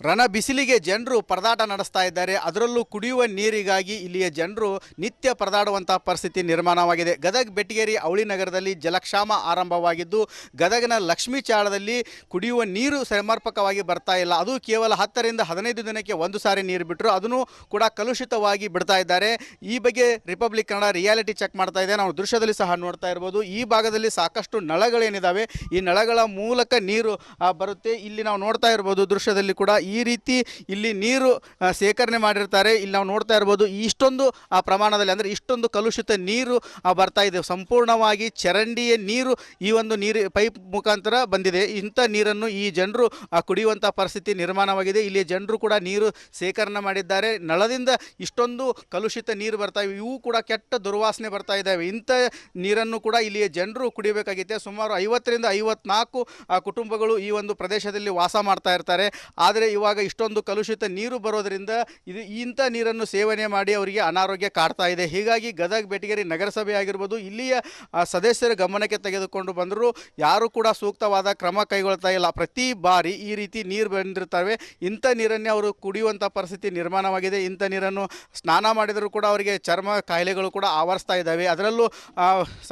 ರಣ ಬಿಸಿಲಿಗೆ ಜನರು ಪರದಾಟ ನಡೆಸ್ತಾ ಇದ್ದಾರೆ. ಅದರಲ್ಲೂ ಕುಡಿಯುವ ನೀರಿಗಾಗಿ ಇಲ್ಲಿಯ ಜನರು ನಿತ್ಯ ಪರದಾಡುವಂತಹ ಪರಿಸ್ಥಿತಿ ನಿರ್ಮಾಣವಾಗಿದೆ. ಗದಗ ಬೆಟಗೇರಿ ಅವಳಿ ನಗರದಲ್ಲಿ ಜಲಕ್ಷಾಮ ಆರಂಭವಾಗಿದ್ದು, ಗದಗನ ಲಕ್ಷ್ಮೀ ಚಾಳದಲ್ಲಿ ಕುಡಿಯುವ ನೀರು ಸಮರ್ಪಕವಾಗಿ ಬರ್ತಾ ಇಲ್ಲ. ಅದು ಕೇವಲ 10 ರಿಂದ 15 ದಿನಕ್ಕೆ ಒಂದು ಸಾರಿ ನೀರು ಬಿಟ್ಟರು, ಅದನ್ನು ಕೂಡ ಕಲುಷಿತವಾಗಿ ಬಿಡ್ತಾ ಇದ್ದಾರೆ. ಈ ಬಗ್ಗೆ ರಿಪಬ್ಲಿಕ್ ಕನ್ನಡ ರಿಯಾಲಿಟಿ ಚೆಕ್ ಮಾಡ್ತಾ ಇದೆ. ನಾವು ದೃಶ್ಯದಲ್ಲಿ ಸಹ ನೋಡ್ತಾ ಇರ್ಬೋದು. ಈ ಭಾಗದಲ್ಲಿ ಸಾಕಷ್ಟು ನಳಗಳೇನಿದ್ದಾವೆ, ಈ ನಳಗಳ ಮೂಲಕ ನೀರು ಬರುತ್ತೆ. ಇಲ್ಲಿ ನಾವು ನೋಡ್ತಾ ಇರ್ಬೋದು ದೃಶ್ಯದಲ್ಲಿ ಕೂಡ ಈ ರೀತಿ ಇಲ್ಲಿ ನೀರು ಶೇಖರಣೆ ಮಾಡಿರ್ತಾರೆ. ಇಲ್ಲಿ ನಾವು ನೋಡ್ತಾ ಇರ್ಬೋದು ಇಷ್ಟೊಂದು ಪ್ರಮಾಣದಲ್ಲಿ, ಅಂದರೆ ಇಷ್ಟೊಂದು ಕಲುಷಿತ ನೀರು ಬರ್ತಾ ಇದೆ. ಸಂಪೂರ್ಣವಾಗಿ ಚರಂಡಿಯ ನೀರು ಈ ಒಂದು ನೀರು ಪೈಪ್ ಮುಖಾಂತರ ಬಂದಿದೆ. ಇಂಥ ನೀರನ್ನು ಈ ಜನರು ಕುಡಿಯುವಂಥ ಪರಿಸ್ಥಿತಿ ನಿರ್ಮಾಣವಾಗಿದೆ. ಇಲ್ಲಿ ಜನರು ಕೂಡ ನೀರು ಶೇಖರಣೆ ಮಾಡಿದ್ದಾರೆ. ನಳದಿಂದ ಇಷ್ಟೊಂದು ಕಲುಷಿತ ನೀರು ಬರ್ತಾ ಇವೆ, ಇವು ಕೂಡ ಕೆಟ್ಟ ದುರ್ವಾಸನೆ ಬರ್ತಾ ಇದ್ದಾವೆ. ಇಂಥ ನೀರನ್ನು ಕೂಡ ಇಲ್ಲಿಯ ಜನರು ಕುಡಿಯಬೇಕಾಗಿದೆ. ಸುಮಾರು 50 ರಿಂದ 54 ಕುಟುಂಬಗಳು ಈ ಒಂದು ಪ್ರದೇಶದಲ್ಲಿ ವಾಸ ಮಾಡ್ತಾ ಇರ್ತಾರೆ. ಆದರೆ ಇವಾಗ ಇಷ್ಟೊಂದು ಕಲುಷಿತ ನೀರು ಬರೋದರಿಂದ ಇಂಥ ನೀರನ್ನು ಸೇವನೆ ಮಾಡಿ ಅವರಿಗೆ ಅನಾರೋಗ್ಯ ಕಾಡ್ತಾ ಇದೆ. ಹೀಗಾಗಿ ಗದಗ ಬೆಟಗೇರಿ ನಗರಸಭೆ ಆಗಿರ್ಬೋದು, ಇಲ್ಲಿಯ ಸದಸ್ಯರ ಗಮನಕ್ಕೆ ತೆಗೆದುಕೊಂಡು ಬಂದರೂ ಯಾರೂ ಕೂಡ ಸೂಕ್ತವಾದ ಕ್ರಮ ಕೈಗೊಳ್ತಾ ಇಲ್ಲ. ಪ್ರತಿ ಬಾರಿ ಈ ರೀತಿ ನೀರು ಬಂದಿರ್ತವೆ, ಇಂಥ ನೀರನ್ನೇ ಅವರು ಕುಡಿಯುವಂಥ ಪರಿಸ್ಥಿತಿ ನಿರ್ಮಾಣವಾಗಿದೆ. ಇಂಥ ನೀರನ್ನು ಸ್ನಾನ ಮಾಡಿದರೂ ಕೂಡ ಅವರಿಗೆ ಚರ್ಮ ಕಾಯಿಲೆಗಳು ಕೂಡ ಆವರಿಸ್ತಾ ಇದ್ದಾವೆ. ಅದರಲ್ಲೂ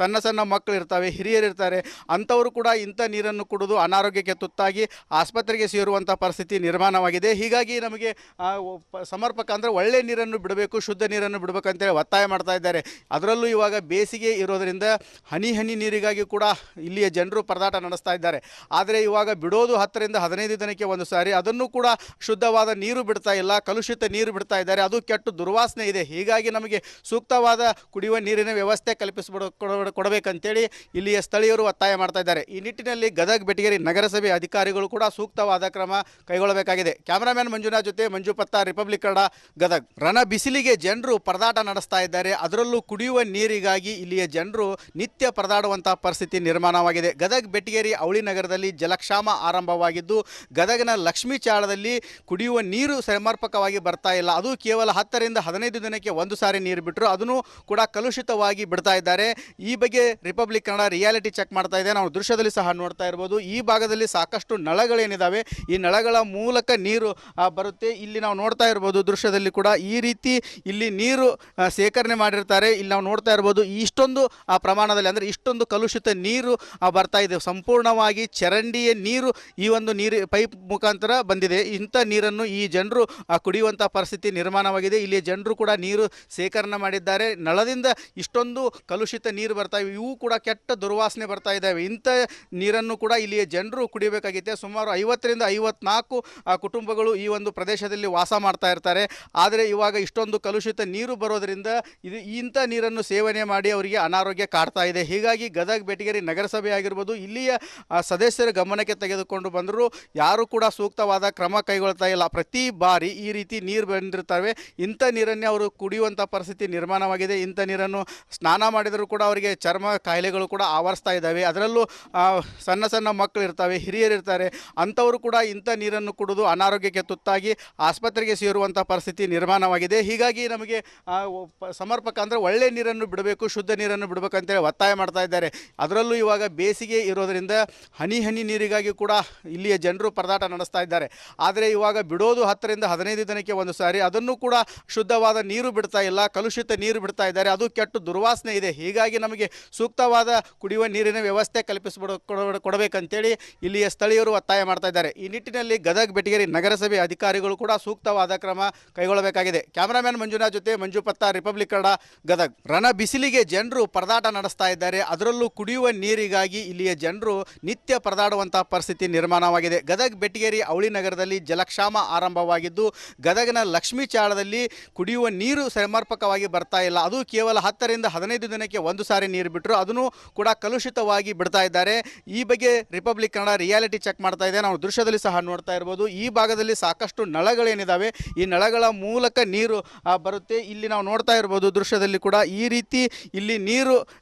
ಸಣ್ಣ ಸಣ್ಣ ಮಕ್ಕಳು ಇರ್ತವೆ, ಹಿರಿಯರಿರ್ತಾರೆ, ಅಂಥವರು ಕೂಡ ಇಂಥ ನೀರನ್ನು ಕುಡಿದು ಅನಾರೋಗ್ಯಕ್ಕೆ ತುತ್ತಾಗಿ ಆಸ್ಪತ್ರೆಗೆ ಸೇರುವಂಥ ಪರಿಸ್ಥಿತಿ ನಿರ್ಮಾಣವಾಗಿದೆ. ಹೀಗಾಗಿ ನಮಗೆ ಸಮರ್ಪಕ ಅಂದರೆ ಒಳ್ಳೆ ನೀರನ್ನು ಬಿಡಬೇಕು, ಶುದ್ಧ ನೀರನ್ನು ಬಿಡಬೇಕಂತೇಳಿ ಒತ್ತಾಯ ಮಾಡ್ತಾ ಇದ್ದಾರೆ. ಅದರಲ್ಲೂ ಇವಾಗ ಬೇಸಿಗೆ ಇರೋದರಿಂದ ಹನಿ ಹನಿ ನೀರಿಗಾಗಿ ಕೂಡ ಇಲ್ಲಿಯ ಜನರು ಪರದಾಟ ನಡೆಸ್ತಾ ಇದ್ದಾರೆ. ಆದರೆ ಇವಾಗ ಬಿಡೋದು 10 ರಿಂದ 15 ದಿನಕ್ಕೆ ಒಂದು ಸಾರಿ, ಅದನ್ನು ಕೂಡ ಶುದ್ಧವಾದ ನೀರು ಬಿಡ್ತಾ ಇಲ್ಲ, ಕಲುಷಿತ ನೀರು ಬಿಡ್ತಾ ಇದ್ದಾರೆ. ಅದು ಕೆಟ್ಟು ದುರ್ವಾಸನೆ ಇದೆ. ಹೀಗಾಗಿ ನಮಗೆ ಸೂಕ್ತವಾದ ಕುಡಿಯುವ ನೀರಿನ ವ್ಯವಸ್ಥೆ ಕೊಡಬೇಕಂತೇಳಿ ಇಲ್ಲಿಯ ಸ್ಥಳೀಯರು ಒತ್ತಾಯ ಮಾಡ್ತಾ ಇದ್ದಾರೆ. ಈ ನಿಟ್ಟಿನಲ್ಲಿ ಗದಗ ಬೆಟಗೇರಿ ನಗರಸಭೆ ಅಧಿಕಾರಿಗಳು ಕೂಡ ಸೂಕ್ತವಾದ ಕ್ರಮ ಕೈಗೊಳ್ಳಬೇಕಾಗಿದೆ. ಕ್ಯಾಮರಾಮ್ಯಾನ್ ಮಂಜುನಾಥ್ ಜೊತೆ ಮಂಜು ಪತ್ತ, ರಿಪಬ್ಲಿಕ್ ಕನ್ನಡ, ಗದಗ. ರಣ ಬಿಸಿಲಿಗೆ ಜನರು ಪರದಾಟ ನಡೆಸ್ತಾ ಇದ್ದಾರೆ. ಅದರಲ್ಲೂ ಕುಡಿಯುವ ನೀರಿಗಾಗಿ ಇಲ್ಲಿಯ ಜನರು ನಿತ್ಯ ಪರದಾಡುವಂತಹ ಪರಿಸ್ಥಿತಿ ನಿರ್ಮಾಣವಾಗಿದೆ. ಗದಗ ಬೆಟಗೇರಿ ಅವಳಿ ನಗರದಲ್ಲಿ ಜಲಕ್ಷಾಮ ಆರಂಭವಾಗಿದ್ದು, ಗದಗನ ಲಕ್ಷ್ಮೀ ಚಾಳದಲ್ಲಿ ಕುಡಿಯುವ ನೀರು ಸಮರ್ಪಕವಾಗಿ ಬರ್ತಾ ಇಲ್ಲ. ಅದು ಕೇವಲ 10 ರಿಂದ 15 ದಿನಕ್ಕೆ ಒಂದು ಸಾರಿ ನೀರು ಬಿಟ್ಟರು, ಅದನ್ನು ಕೂಡ ಕಲುಷಿತವಾಗಿ ಬಿಡ್ತಾ ಇದ್ದಾರೆ. ಈ ಬಗ್ಗೆ ರಿಪಬ್ಲಿಕ್ ಕನ್ನಡ ರಿಯಾಲಿಟಿ ಚೆಕ್ ಮಾಡ್ತಾ ಇದೆ. ನಾವು ದೃಶ್ಯದಲ್ಲಿ ಸಹ ನೋಡ್ತಾ ಇರ್ಬೋದು. ಈ ಭಾಗದಲ್ಲಿ ಸಾಕಷ್ಟು ನಳಗಳೇನಿದ್ದಾವೆ, ಈ ನಳಗಳ ಮೂಲಕ ನೀರು ಬರುತ್ತೆ. ಇಲ್ಲಿ ನಾವು ನೋಡ್ತಾ ಇರ್ಬೋದು ದೃಶ್ಯದಲ್ಲಿ ಕೂಡ ಈ ರೀತಿ ಇಲ್ಲಿ ನೀರು ಶೇಖರಣೆ ಮಾಡಿರ್ತಾರೆ. ಇಲ್ಲಿ ನಾವು ನೋಡ್ತಾ ಇರ್ಬೋದು ಇಷ್ಟೊಂದು ಪ್ರಮಾಣದಲ್ಲಿ, ಅಂದರೆ ಇಷ್ಟೊಂದು ಕಲುಷಿತ ನೀರು ಬರ್ತಾ ಇದೆ. ಸಂಪೂರ್ಣವಾಗಿ ಚರಂಡಿಯ ನೀರು ಈ ಒಂದು ನೀರು ಪೈಪ್ ಮುಖಾಂತರ ಬಂದಿದೆ. ಇಂಥ ನೀರನ್ನು ಈ ಜನರು ಕುಡಿಯುವಂಥ ಪರಿಸ್ಥಿತಿ ನಿರ್ಮಾಣವಾಗಿದೆ. ಇಲ್ಲಿ ಜನರು ಕೂಡ ನೀರು ಶೇಖರಣೆ ಮಾಡಿದ್ದಾರೆ. ನಳದಿಂದ ಇಷ್ಟೊಂದು. 1 1 1 1 1 1 1 1 1 1 1 1 1 1 1 1 1 1 1 1 1 1 1 1 1 1 1 1 1 1 1 1 1 1 1 1 1 1 1 1 1 1 1 1 1 1 1 1 1 1 1 1 1 1 1 1 ಇವು ಕೂಡ ಕೆಟ್ಟ ದುರ್ವಾಸನೆ ಬರ್ತಾ ಇದ್ದಾವೆ. ಇಂಥ ನೀರನ್ನು ಕೂಡ ಇಲ್ಲಿಯ ಜನರು ಕುಡಿಯಬೇಕಾಗಿದೆ. ಸುಮಾರು 50 ರಿಂದ 54 ಕುಟುಂಬಗಳು ಈ ಒಂದು ಪ್ರದೇಶದಲ್ಲಿ ವಾಸ ಮಾಡ್ತಾ ಇರ್ತಾರೆ. ಆದರೆ ಇವಾಗ ಇಷ್ಟೊಂದು ಕಲುಷಿತ ನೀರು ಬರೋದರಿಂದ ಇಂಥ ನೀರನ್ನು ಸೇವನೆ ಮಾಡಿ ಅವರಿಗೆ ಅನಾರೋಗ್ಯ ಕಾಡ್ತಾ ಇದೆ. ಹೀಗಾಗಿ ಗದಗ ಬೆಟಗೇರಿ ನಗರಸಭೆ ಆಗಿರ್ಬೋದು, ಇಲ್ಲಿಯ ಸದಸ್ಯರ ಗಮನಕ್ಕೆ ತೆಗೆದುಕೊಂಡು ಬಂದರೂ ಯಾರೂ ಕೂಡ ಸೂಕ್ತವಾದ ಕ್ರಮ ಕೈಗೊಳ್ತಾ ಇಲ್ಲ. ಪ್ರತಿ ಬಾರಿ ಈ ರೀತಿ ನೀರು ಬಂದಿರ್ತವೆ, ಇಂಥ ನೀರನ್ನೇ ಅವರು ಕುಡಿಯುವಂಥ ಪರಿಸ್ಥಿತಿ ನಿರ್ಮಾಣವಾಗಿದೆ. ಇಂಥ ನೀರನ್ನು ಸ್ನಾನ ಮಾಡಿದರೂ ಕೂಡ ಅವರಿಗೆ ಚರ್ಮ ಕಾಯಿಲೆಗಳು ಕೂಡ ಆವರಿಸ್ತಾ ಇದ್ದಾವೆ. ಅದರಲ್ಲೂ ಸಣ್ಣ ಸಣ್ಣ ಮಕ್ಕಳು ಇರ್ತವೆ, ಹಿರಿಯರಿರ್ತಾರೆ, ಅಂಥವರು ಕೂಡ ಇಂಥ ನೀರನ್ನು ಕುಡಿದು ಅನಾರೋಗ್ಯಕ್ಕೆ ತುತ್ತಾಗಿ ಆಸ್ಪತ್ರೆಗೆ ಸೇರುವಂಥ ಪರಿಸ್ಥಿತಿ ನಿರ್ಮಾಣವಾಗಿದೆ. ಹೀಗಾಗಿ ನಮಗೆ ಸಮರ್ಪಕ ಅಂದರೆ ಒಳ್ಳೆ ನೀರನ್ನು ಬಿಡಬೇಕು, ಶುದ್ಧ ನೀರನ್ನು ಬಿಡಬೇಕಂತೇಳಿ ಒತ್ತಾಯ ಮಾಡ್ತಾ ಇದ್ದಾರೆ. ಅದರಲ್ಲೂ ಇವಾಗ ಬೇಸಿಗೆ ಇರೋದರಿಂದ ಹನಿ ಹನಿ ನೀರಿಗಾಗಿ ಕೂಡ ಇಲ್ಲಿಯ ಜನರು ಪರದಾಟ ನಡೆಸ್ತಾ ಇದ್ದಾರೆ. ಆದರೆ ಇವಾಗ ಬಿಡೋದು 10 ರಿಂದ 15 ದಿನಕ್ಕೆ ಒಂದು ಸಾರಿ, ಅದನ್ನು ಕೂಡ ಶುದ್ಧವಾದ ನೀರು ಬಿಡ್ತಾ ಇಲ್ಲ, ಕಲುಷಿತ ನೀರು ಬಿಡ್ತಾ ಇದ್ದಾರೆ. ಅದು ಕೆಟ್ಟು ದುರ್ವಾಸನೆ ಇದೆ. ಹೀಗಾಗಿ ನಮಗೆ ಸೂಕ್ತವಾದ ಕುಡಿಯುವ ನೀರಿನ ವ್ಯವಸ್ಥೆ ಕೊಡಬೇಕಂತೇಳಿ ಇಲ್ಲಿಯ ಸ್ಥಳೀಯರು ಒತ್ತಾಯ ಮಾಡ್ತಾ ಇದ್ದಾರೆ. ಈ ನಿಟ್ಟಿನಲ್ಲಿ ಗದಗ ಬೆಟಗೇರಿ ನಗರಸಭೆ ಅಧಿಕಾರಿಗಳು ಕೂಡ ಸೂಕ್ತವಾದ ಕ್ರಮ ಕೈಗೊಳ್ಳಬೇಕಾಗಿದೆ. ಕ್ಯಾಮರಾಮ್ಯಾನ್ ಮಂಜುನಾಥ್ ಜೊತೆ ಮಂಜು ಪತ್ತ, ರಿಪಬ್ಲಿಕ್ ಕನ್ನಡ, ಗದಗ. ರಣ ಬಿಸಿಲಿಗೆ ಜನರು ಪರದಾಟ ನಡೆಸ್ತಾ ಇದ್ದಾರೆ. ಅದರಲ್ಲೂ ಕುಡಿಯುವ ನೀರಿಗಾಗಿ ಇಲ್ಲಿಯ ಜನರು ನಿತ್ಯ ಪರದಾಡುವಂತಹ ಪರಿಸ್ಥಿತಿ ನಿರ್ಮಾಣವಾಗಿದೆ. ಗದಗ ಬೆಟಗೇರಿ ಅವಳಿ ನಗರದಲ್ಲಿ ಜಲಕ್ಷಾಮ ಆರಂಭವಾಗಿದ್ದು, ಗದಗನ ಲಕ್ಷ್ಮೀ ಚಾಳದಲ್ಲಿ ಕುಡಿಯುವ ನೀರು ಸಮರ್ಪಕವಾಗಿ ಬರ್ತಾ ಇಲ್ಲ. ಅದು ಕೇವಲ 10 ರಿಂದ 15 ದಿನಕ್ಕೆ ಒಂದು ಸಾರಿ ನೀರು ಬಿಟ್ಟರು, ಅದನ್ನು ಕೂಡ ಕಲುಷಿತವಾಗಿ ಬಿಡ್ತಾ ಇದ್ದಾರೆ. ಈ ಬಗ್ಗೆ ರಿಪಬ್ಲಿಕ್ ಕನ್ನಡ ರಿಯಾಲಿಟಿ ಚೆಕ್ ಮಾಡ್ತಾ ಇದೆ. ನಾವು ದೃಶ್ಯದಲ್ಲಿ ಸಹ ನೋಡ್ತಾ ಇರ್ಬೋದು. ಈ ಭಾಗದಲ್ಲಿ ಸಾಕಷ್ಟು ನಳಗಳೇನಿದ್ದಾವೆ, ಈ ನಳಗಳ ಮೂಲಕ ನೀರು ಬರುತ್ತೆ. ಇಲ್ಲಿ ನಾವು ನೋಡ್ತಾ ಇರ್ಬೋದು ದೃಶ್ಯದಲ್ಲಿ ಕೂಡ ಈ ರೀತಿ ಇಲ್ಲಿ ನೀರು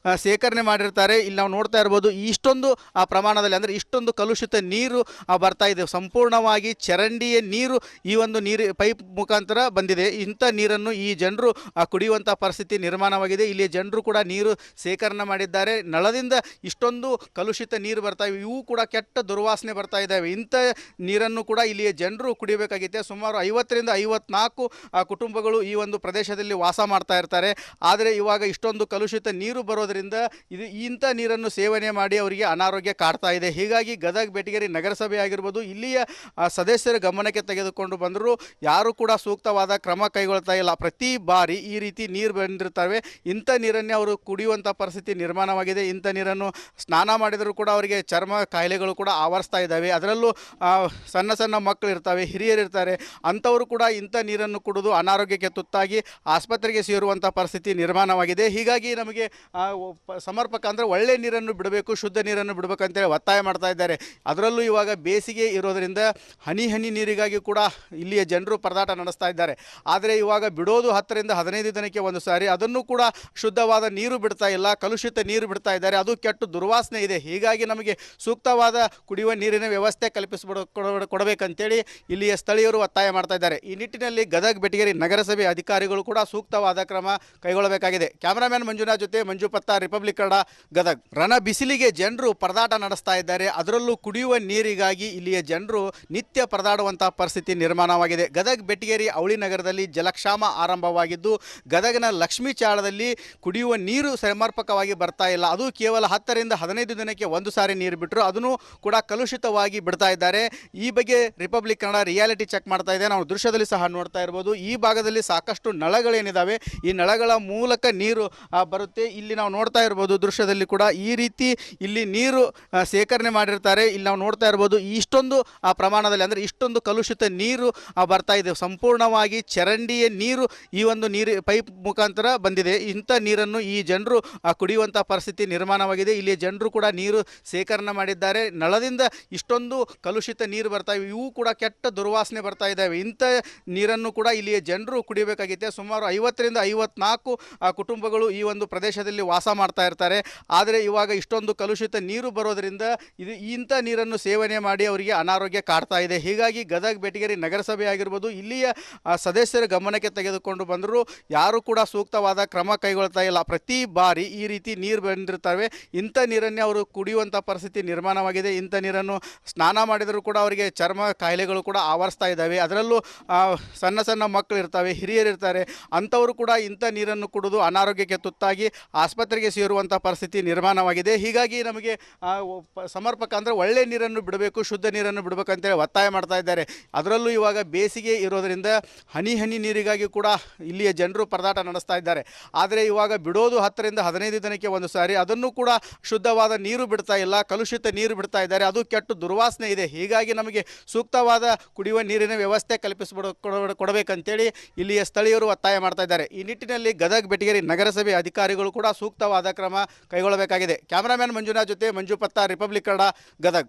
ಶೇಖರಣೆ ಮಾಡಿರ್ತಾರೆ. ಇಲ್ಲಿ ನಾವು ನೋಡ್ತಾ ಇರ್ಬೋದು ಇಷ್ಟೊಂದು ಪ್ರಮಾಣದಲ್ಲಿ, ಅಂದರೆ ಇಷ್ಟೊಂದು ಕಲುಷಿತ ನೀರು ಬರ್ತಾ ಇದೆ. ಸಂಪೂರ್ಣವಾಗಿ ಚರಂಡಿಯ ನೀರು ಈ ಒಂದು ನೀರು ಪೈಪ್ ಮುಖಾಂತರ ಬಂದಿದೆ. ಇಂಥ ನೀರನ್ನು ಈ ಜನರು ಕುಡಿಯುವಂಥ ಪರಿಸ್ಥಿತಿ ನಿರ್ಮಾಣವಾಗಿದೆ. ಇಲ್ಲಿ ಜನರು ಕೂಡ ನೀರು ಶೇಖರಣೆ ಮಾಡಿದ್ದಾರೆ. ನಳದಿಂದ ಇಷ್ಟೊಂದು ಕಲುಷಿತ ನೀರು ಬರ್ತಾ ಇವೆ, ಇವು ಕೂಡ ಕೆಟ್ಟ ದುರ್ವಾಸನೆ ಬರ್ತಾ ಇದ್ದಾವೆ. ಇಂಥ ನೀರನ್ನು ಕೂಡ ಇಲ್ಲಿಯ ಜನರು ಕುಡಿಯಬೇಕಾಗಿದೆ. ಸುಮಾರು 50ರಿಂದ 54 ಕುಟುಂಬಗಳು ಈ ಒಂದು ಪ್ರದೇಶದಲ್ಲಿ ವಾಸ ಮಾಡ್ತಾ ಇರ್ತಾರೆ. ಆದರೆ ಇವಾಗ ಇಷ್ಟೊಂದು ಕಲುಷಿತ ನೀರು ಬರೋದರಿಂದ ಇಂಥ ನೀರನ್ನು ಸೇವನೆ ಮಾಡಿ ಅವರಿಗೆ ಅನಾರೋಗ್ಯ ಕಾಡ್ತಾ ಇದೆ. ಹೀಗಾಗಿ ಗದಗ ಬೆಟಗೇರಿ ನಗರಸಭೆ ಆಗಿರ್ಬೋದು, ಇಲ್ಲಿಯ ಸದಸ್ಯರ ಗಮನಕ್ಕೆ ತೆಗೆದುಕೊಂಡು ಬಂದರೂ ಯಾರೂ ಕೂಡ ಸೂಕ್ತವಾದ ಕ್ರಮ ಕೈಗೊಳ್ತಾ ಇಲ್ಲ. ಪ್ರತಿ ಬಾರಿ ಈ ರೀತಿ ನೀರು ಬಂದಿರ್ತವೆ. ಇಂಥ ನೀರನ್ನೇ ಅವರು ಕುಡಿಯುವಂಥ ಪರಿಸ್ಥಿತಿ ನಿರ್ಮಾಣವಾಗಿದೆ. ಇಂಥ ನೀರನ್ನು ಸ್ನಾನ ಮಾಡಿದರೂ ಕೂಡ ಅವರಿಗೆ ಚರ್ಮ ಕಾಯಿಲೆಗಳು ಕೂಡ ಆವರಿಸ್ತಾ ಇದ್ದಾವೆ. ಅದರಲ್ಲೂ ಸಣ್ಣ ಸಣ್ಣ ಮಕ್ಕಳು ಇರ್ತವೆ, ಹಿರಿಯರು ಇರ್ತಾರೆ, ಅಂಥವರು ಕೂಡ ಇಂಥ ನೀರನ್ನು ಕುಡಿದು ಅನಾರೋಗ್ಯಕ್ಕೆ ತುತ್ತಾಗಿ ಆಸ್ಪತ್ರೆಗೆ ಸೇರುವಂಥ ಪರಿಸ್ಥಿತಿ ನಿರ್ಮಾಣವಾಗಿದೆ. ಹೀಗಾಗಿ ನಮಗೆ ಸಮರ್ಪಕ ಅಂದರೆ ಒಳ್ಳೆ ನೀರನ್ನು ಬಿಡಬೇಕು, ಶುದ್ಧ ನೀರನ್ನು ಬಿಡಬೇಕು ಅಂತೇಳಿ ಒತ್ತಾಯ ಮಾಡ್ತಾ ಇದ್ದಾರೆ. ಅದರಲ್ಲೂ ಇವಾಗ ಬೇಸಿಗೆ ಇರೋದರಿಂದ ಹನಿ ಹನಿ ನೀರಿಗಾಗಿ ಕೂಡ ಇಲ್ಲಿಯ ಜನರು ಪರದಾಟ ನಡೆಸ್ತಾ ಇದ್ದಾರೆ. ಆದರೆ ಇವಾಗ ಬಿಡೋದು 10ರಿಂದ 15 ದಿನಕ್ಕೆ ಒಂದು ಸಾರಿ, ಅದನ್ನು ಕೂಡ ಶುದ್ಧವಾದ ನೀರು ಬಿಡ್ತಾ ಇಲ್ಲ, ಕಲುಷಿತ ನೀರು ಬಿಡ್ತಾ ಇದ್ದಾರೆ. ಅದು ಕೆಟ್ಟು ದುರ್ವಾಸನೆ ಇದೆ. ಹೀಗಾಗಿ ನಮಗೆ ಸೂಕ್ತವಾದ ಕುಡಿಯುವ ನೀರಿನ ವ್ಯವಸ್ಥೆ ಕೊಡಬೇಕಂತೇಳಿ ಇಲ್ಲಿಯ ಸ್ಥಳೀಯರು ಒತ್ತಾಯ ಮಾಡ್ತಾ ಇದ್ದಾರೆ. ಈ ನಿಟ್ಟಿನಲ್ಲಿ ಗದಗ ಬೆಟಗೇರಿ ನಗರಸಭೆ ಅಧಿಕಾರಿಗಳು ಕೂಡ ಸೂಕ್ತವಾದ ಕ್ರಮ ಕೈಗೊಳ್ಳಬೇಕಾಗಿದೆ. ಕ್ಯಾಮರಾಮ್ಯಾನ್ ಮಂಜುನಾಥ್ ಜೊತೆ ಮಂಜು ಪತ್ತ, ರಿಪಬ್ಲಿಕ್ ಕನ್ನಡ, ಗದಗ. ರಣ ಬಿಸಿಲಿಗೆ ಜನರು ಪರದಾಟ ನಡೆಸ್ತಾ ಇದ್ದಾರೆ. ಅದರಲ್ಲೂ ಕುಡಿಯುವ ನೀರಿಗಾಗಿ ಇಲ್ಲಿಯ ಜನರು ನಿತ್ಯ ಪರದಾಡುವಂತಹ ಪರಿಸ್ಥಿತಿ ನಿರ್ಮಾಣವಾಗಿದೆ. ಗದಗ ಬೆಟಗೇರಿ ಅವಳಿ ನಗರದಲ್ಲಿ ಜಲಕ್ಷಾಮ ಆರಂಭವಾಗಿದ್ದು, ಗದಗನ ಲಕ್ಷ್ಮೀ ಚಾಳದಲ್ಲಿ ಕುಡಿಯುವ ನೀರು ಸಮರ್ಪಕವಾಗಿ ಬರ್ತಾ ಇಲ್ಲ. ಅದು ಕೇವಲ 10ರಿಂದ 15 ದಿನಕ್ಕೆ ಒಂದು ಸಾರಿ ನೀರು ಬಿಟ್ಟರು, ಅದನ್ನು ಕೂಡ ಕಲುಷಿತವಾಗಿ ಬಿಡ್ತಾ ಇದ್ದಾರೆ. ಈ ಬಗ್ಗೆ ರಿಪಬ್ಲಿಕ್ ಕನ್ನಡ ರಿಯಾಲಿಟಿ ಚೆಕ್ ಮಾಡ್ತಾ ಇದೆ. ನಾವು ದೃಶ್ಯದಲ್ಲಿ ಸಹ ನೋಡ್ತಾ ಇರ್ಬೋದು. ಈ ಭಾಗದಲ್ಲಿ ಸಾಕಷ್ಟು ನಳಗಳೇನಿದ್ದಾವೆ, ಈ ನಳಗಳ ಮೂಲಕ ನೀರು ಬರುತ್ತೆ. ಇಲ್ಲಿ ನಾವು ನೋಡ್ತಾ ಇರ್ಬೋದು ದೃಶ್ಯದಲ್ಲಿ ಕೂಡ ಈ ರೀತಿ ಇಲ್ಲಿ ನೀರು ಶೇಖರಣೆ ಮಾಡಿರ್ತಾರೆ. ಇಲ್ಲಿ ನಾವು ನೋಡ್ತಾ ಇರ್ಬೋದು ಇಷ್ಟೊಂದು ಪ್ರಮಾಣದಲ್ಲಿ, ಅಂದರೆ ಇಷ್ಟೊಂದು ಕಲುಷಿತ ನೀರು ಬರ್ತಾ ಇದೆ. ಸಂಪೂರ್ಣವಾಗಿ ಚರಂಡಿಯ ನೀರು ಈ ಒಂದು ನೀರು ಪೈಪ್ ಮುಖಾಂತರ ಬಂದಿದೆ. ಇಂಥ ನೀರನ್ನು ಈ ಜನರು ಕುಡಿಯುವಂಥ ಪರಿಸ್ಥಿತಿ ನಿರ್ಮಾಣವಾಗಿದೆ. ಇಲ್ಲಿ ಜನರು ಕೂಡ ನೀರು ಶೇಖರಣೆ ಮಾಡಿದ್ದಾರೆ. ನಳದಿಂದ ಇಷ್ಟೊಂದು ಕಲುಷಿತ ನೀರು ಬರ್ತಾ ಇವೆ, ಇವು ಕೂಡ ಕೆಟ್ಟ ದುರ್ವಾಸನೆ ಬರ್ತಾ ಇದ್ದಾವೆ. ಇಂಥ ನೀರನ್ನು ಕೂಡ ಇಲ್ಲಿಯ ಜನರು ಕುಡಿಯಬೇಕಾಗಿದೆ. ಸುಮಾರು 50ರಿಂದ 54 ಕುಟುಂಬಗಳು ಈ ಒಂದು ಪ್ರದೇಶದಲ್ಲಿ ವಾಸ ಮಾಡ್ತಾ ಇರ್ತಾರೆ. ಆದರೆ ಇವಾಗ ಇಷ್ಟೊಂದು ಕಲುಷಿತ ನೀರು ಬರೋದರಿಂದ ಇಂಥ ನೀರನ್ನು ಸೇವನೆ ಮಾಡಿ ಅವರಿಗೆ ಅನಾರೋಗ್ಯ ಕಾಡ್ತಾ ಇದೆ. ಹೀಗಾಗಿ ಗದಗ ಬೆಟಗೇರಿ ನಗರಸಭೆ ಆಗಿರ್ಬೋದು, ಇಲ್ಲಿಯ ಸದಸ್ಯರ ಗಮನಕ್ಕೆ ತೆಗೆದುಕೊಂಡು ಬಂದರೂ ಯಾರೂ ಕೂಡ ಸೂಕ್ತವಾದ ಕ್ರಮ ಕೈಗೊಳ್ತಾ ಇಲ್ಲ. ಪ್ರತಿ ಬಾರಿ ಈ ರೀತಿ ನೀರು ಬಂದಿರ್ತವೆ. ಇಂಥ ನೀರನ್ನೇ ಅವರು ಕುಡಿಯುವಂಥ ಪರಿಸ್ಥಿತಿ ನಿರ್ಮಾಣವಾಗಿದೆ. ಇಂಥ ನೀರನ್ನು ಸ್ನಾನ ಮಾಡಿದರೂ ಕೂಡ ಅವರಿಗೆ ಚರ್ಮ ಕಾಯಿಲೆಗಳು ಕೂಡ ಆವರಿಸ್ತಾ ಇದ್ದಾವೆ. ಅದರಲ್ಲೂ ಸಣ್ಣ ಸಣ್ಣ ಮಕ್ಕಳು ಇರ್ತವೆ, ಹಿರಿಯರು ಇರ್ತಾರೆ, ಅಂಥವರು ಕೂಡ ಇಂಥ ನೀರನ್ನು ಕುಡಿದು ಅನಾರೋಗ್ಯಕ್ಕೆ ತುತ್ತಾಗಿ ಆಸ್ಪತ್ರೆಗೆ ಸೇರುವಂಥ ಪರಿಸ್ಥಿತಿ ನಿರ್ಮಾಣವಾಗಿದೆ. ಹೀಗಾಗಿ ನಮಗೆ ಸಮರ್ಪಕ ಅಂದರೆ ಒಳ್ಳೆ ನೀರನ್ನು ಬಿಡಬೇಕು, ಶುದ್ಧ ನೀರನ್ನು ಬಿಡಬೇಕು ಅಂತೇಳಿ ಒತ್ತಾಯ ಮಾಡ್ತಾ ಇದ್ದಾರೆ. ಅದರಲ್ಲೂ ಇವಾಗ ಬೇಸಿಗೆ ಇರೋದರಿಂದ ಹನಿ ಹನಿ ನೀರಿಗಾಗಿ ಕೂಡ ಇಲ್ಲಿಯ ಜನರು ಪರದಾಟ ನಡೆಸ್ತಾ ಇದ್ದಾರೆ. ಆದರೆ ಇವಾಗ ಬಿಡೋದು 10ರಿಂದ 15 ದಿನಕ್ಕೆ ಒಂದು ಸಾರಿ, ಅದನ್ನು ಕೂಡ ಶುದ್ಧವಾದ ನೀರು ಬಿಡ್ತಾ ಇಲ್ಲ, ಕಲುಷಿತ ನೀರು ಬಿಡ್ತಾ ಇದ್ದಾರೆ. ಅದು ಕೆಟ್ಟು ದುರ್ವಾಸನೆ ಇದೆ. ಹೀಗಾಗಿ ನಮಗೆ ಸೂಕ್ತವಾದ ಕುಡಿಯುವ ನೀರಿನ ವ್ಯವಸ್ಥೆ ಕೊಡಬೇಕಂತೇಳಿ ಇಲ್ಲಿಯ ಸ್ಥಳೀಯರು ಒತ್ತಾಯ ಮಾಡ್ತಾ ಇದ್ದಾರೆ. ಈ ನಿಟ್ಟಿನಲ್ಲಿ ಗದಗ ಬೆಟಗೇರಿ ನಗರಸಭೆ ಅಧಿಕಾರಿಗಳು ಕೂಡ ಸೂಕ್ತವಾದ ಕ್ರಮ ಕೈಗೊಳ್ಳಬೇಕಾಗಿದೆ. ಕ್ಯಾಮರಾಮ್ಯಾನ್ ಮಂಜುನಾಥ್ ಜೊತೆ ಮಂಜು ಪತ್ತ, ರಿಪಬ್ಲಿಕ್ ಕನ್ನಡ, ಗದಗ.